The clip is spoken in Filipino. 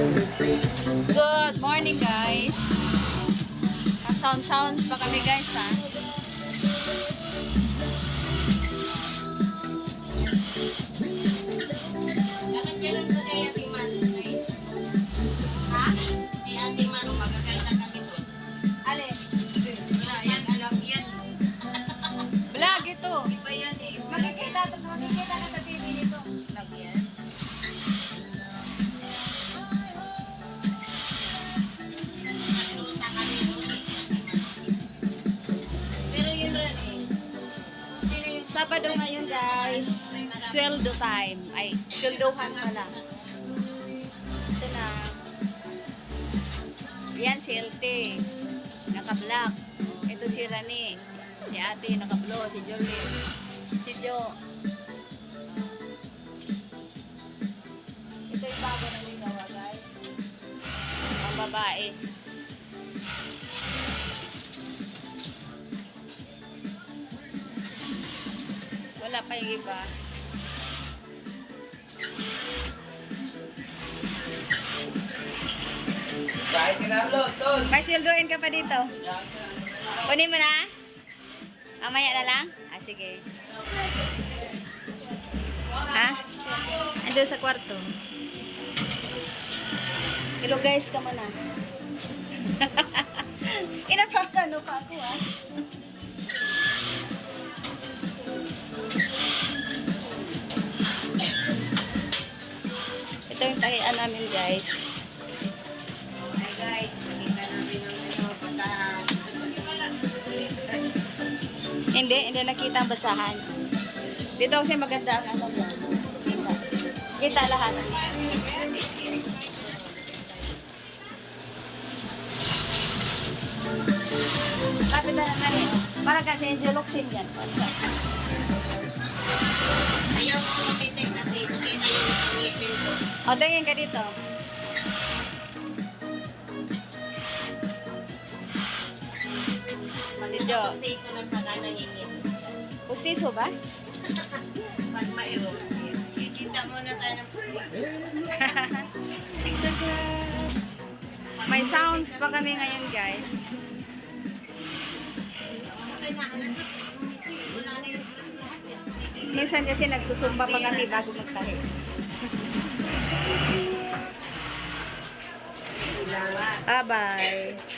Good morning guys. Sounds pa kami guys ha. Vlog ito. Makikita ka sa TV nito. Vlog yan. Sabado ngayon guys, sweldo time. Ay, sweldohan pala. Ito na. Yan si LT. Naka-black. Ito si Rani. Si ate, naka-blue. Si Jolie. Si Jo. Ito yung bago na ligawa guys. Ang babae. Wala pa yung iba. May silduin ka pa dito. Kunin mo na? Mamaya na lang? Ah, sige. Ha? Ando sa kwarto. Hello guys, ka muna. Inapakano pa ako ha. Ito yung tahian namin guys. Hi guys, nakita namin ang basahan. Hindi nakita ang basahan. Dito kasi maganda ang ano mo. Kita lahat. Lapit na lang namin. Para kasi yung geloxin yan. Ayaw mo mapitik na tape. Ayaw mo ngipin ko. O, tingin ka dito. Dito. Pustiso na sa kanang ngipin. Pustiso ba? Pag mairo. Kikita mo na tayo ng pustiso. May sounds pa kami ngayon guys. Minsan kasi nagsusumba pa kami bago magtahi. Bye-bye.